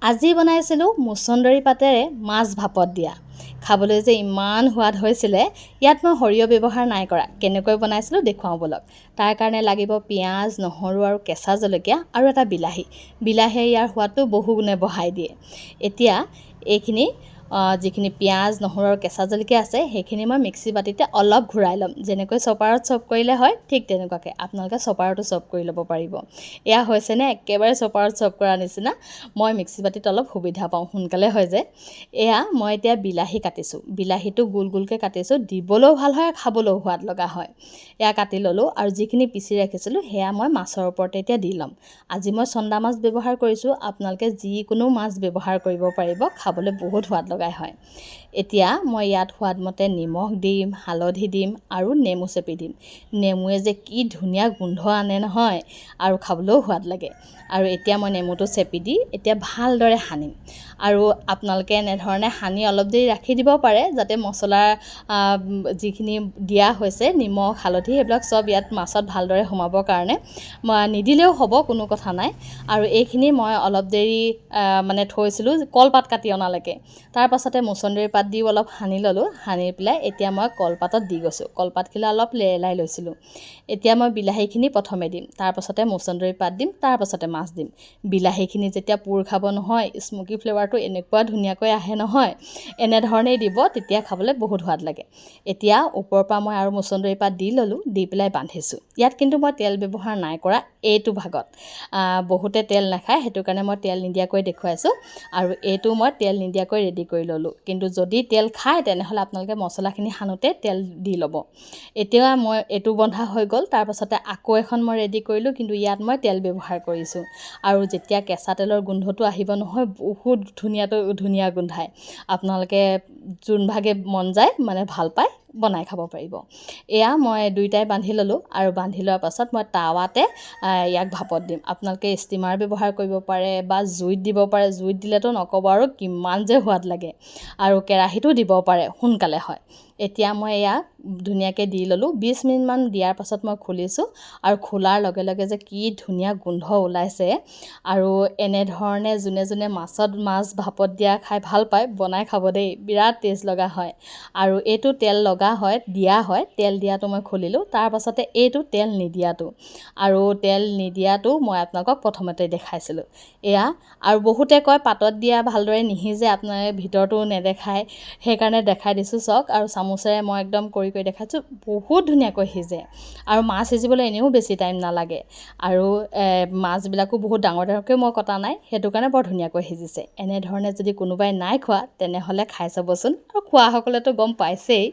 আজি বনাইছিলোঁ মুছন্দৰী পাতেৰে মাছ ভাপত দিয়া। খাবলৈ যে ইমান সোৱাদ হৈছিলে। ইয়াত মই সৰিয়হ ব্যৱহাৰ নাই কৰা। কেনেকৈ বনাইছিলোঁ দেখুৱাওঁ বলক। তাৰ কাৰণে লাগিব পিঁয়াজ, নহৰু আৰু কেঁচা জলকীয়া আৰু এটা বিলাহী। বিলাহীয়ে ইয়াৰ সোৱাদটো বহুগুণে বঢ়াই দিয়ে। এতিয়া এইখিনি যিখিনি পিঁয়াজ, নহৰু আৰু কেঁচা জলকীয়া আছে সেইখিনি মই মিক্সি বাতিতে অলপ ঘূৰাই ল'ম। যেনেকৈ চপাৰত চপ কৰিলে হয় ঠিক তেনেকুৱাকৈ আপোনালোকে চপাৰতো চপ কৰি ল'ব পাৰিব। এয়া হৈছেনে একেবাৰে চপাৰত চপ কৰা নিচিনা। মই মিক্সি বাতিত অলপ সুবিধা পাওঁ, সোনকালে হৈ যায়। এয়া মই এতিয়া বিলাহী কাটিছোঁ। বিলাহীটো গোল গোলকৈ কাটিছোঁ, দিবলৈও ভাল হয়, খাবলৈও সোৱাদ লগা হয়। এয়া কাটি ল'লোঁ আৰু যিখিনি পিচি ৰাখিছিলোঁ সেয়া মই মাছৰ ওপৰতে এতিয়া দি ল'ম। আজি মই চন্দা মাছ ব্যৱহাৰ কৰিছোঁ। আপোনালোকে যিকোনো মাছ ব্যৱহাৰ কৰিব পাৰিব, খাবলৈ বহুত সোৱাদ লগাই হয়। এতিয়া মই ইয়াত সোৱাদমতে নিমখ দিম, হালধি দিম আৰু নেমু চেপি দিম। নেমুৱে যে কি ধুনীয়া গোন্ধ আনে নহয় আৰু খাবলৈও সোৱাদ লাগে। আৰু এতিয়া মই নেমুটো চেপি দি এতিয়া ভালদৰে সানিম। আৰু আপোনালোকে এনেধৰণে সানি অলপ দেৰি ৰাখি দিব পাৰে, যাতে মছলাৰ যিখিনি দিয়া হৈছে নিমখ, হালধি সেইবিলাক চব ইয়াত মাছত ভালদৰে সোমাবৰ কাৰণে। নিদিলেও হ'ব, কোনো কথা নাই। আৰু এইখিনি মই অলপ দেৰি থৈছিলোঁ কলপাত কাটি অনালৈকে। তাৰ পাছতে মুছন্দৰী পাত দিও অলপ সানি ল'লোঁ। সানি পেলাই এতিয়া মই কলপাতত দি গৈছোঁ। কলপাতখিলা অলপ লেৰেলাই লৈছিলোঁ। এতিয়া মই বিলাহীখিনি প্ৰথমে দিম, তাৰপাছতে মুছন্দৰী পাত দিম, তাৰপাছতে মাছ দিম। বিলাহীখিনি যেতিয়া পুৰ খাব নহয়, স্মকি ফ্লেভাৰটো এনেকুৱা ধুনীয়াকৈ আহে নহয়। এনেধৰণেই দিব, তেতিয়া খাবলৈ বহুত সোৱাদ লাগে। এতিয়া ওপৰৰ পৰা মই আৰু মুছন্দৰী পাত দি ল'লোঁ, দি পেলাই বান্ধিছোঁ। ইয়াত কিন্তু মই তেল ব্যৱহাৰ নাই কৰা এইটো ভাগত। বহুতে তেল নাখায়, সেইটো কাৰণে মই তেল নিদিয়াকৈ দেখুৱাইছোঁ। আৰু এইটো মই তেল নিদিয়াকৈ ৰেডি কৰি ল'লোঁ। কিন্তু যদি তেল খায় তেনেহ'লে আপোনালোকে মছলাখিনি সানোতে তেল দি ল'ব। এতিয়া মই এইটো বন্ধা হৈ গ'ল। তাৰপাছতে আকৌ এখন মই ৰেডি কৰিলোঁ, কিন্তু ইয়াত মই তেল ব্যৱহাৰ কৰিছোঁ। আৰু যেতিয়া কেঁচা তেলৰ গোন্ধটো আহিব নহয়, বহুত ধুনীয়া গোন্ধায়। আপোনালোকে যোনভাগে মন যায় ভাল পায় বনাই খাব পাৰিব। এয়া মই দুইটাই বান্ধি ল'লোঁ আৰু বান্ধি লোৱাৰ পাছত মই টাৱাতে ইয়াক ভাপত দিম। আপোনালোকে ষ্টিমাৰ ব্যৱহাৰ কৰিব পাৰে বা জুইত দিব পাৰে। জুইত দিলেতো নক'ব আৰু কিমান যে সোৱাদ লাগে। আৰু কেৰাহীতো দিব পাৰে, সোনকালে হয়। এতিয়া মই এয়া ধুনীয়াকৈ দি ল'লোঁ। 20 মিনিটমান দিয়াৰ পাছত মই খুলিছোঁ আৰু খোলাৰ লগে লগে যে কি ধুনীয়া গোন্ধ ওলাইছে। আৰু এনেধৰণে যোনে মাছ ভাপত দিয়া খাই ভাল পায়, বনাই খাব দেই, বিৰাট টেষ্ট লগা হয়। আৰু এইটো তেল লগা হয়, দিয়া হয়। তেল দিয়াটো মই খুলিলোঁ, তাৰ পাছতে এইটো তেল নিদিয়াটো। আৰু তেল নিদিয়াটো মই আপোনালোকক প্ৰথমতে দেখাইছিলোঁ। এয়া আৰু বহুতে কয় পাতত দিয়া ভালদৰে নিসিজে, আপোনালোকে ভিতৰটো নেদেখায়, সেইকাৰণে দেখাই দিছোঁ চাওক। আৰু চামুচেৰে মই একদম কৰি দেখাইছোঁ, বহুত ধুনীয়াকৈ সিজে। আৰু মাছ সিজিবলৈ এনেও বেছি টাইম নালাগে। আৰু মাছবিলাকো বহুত ডাঙৰ ডাঙৰকৈ মই কটা নাই, সেইটো কাৰণে বৰ ধুনীয়াকৈ সিজিছে। এনেধৰণে যদি কোনোবাই নাই খোৱা তেনেহ'লে খাই চাবচোন। আৰু খোৱাসকলেতো গম পাইছেই।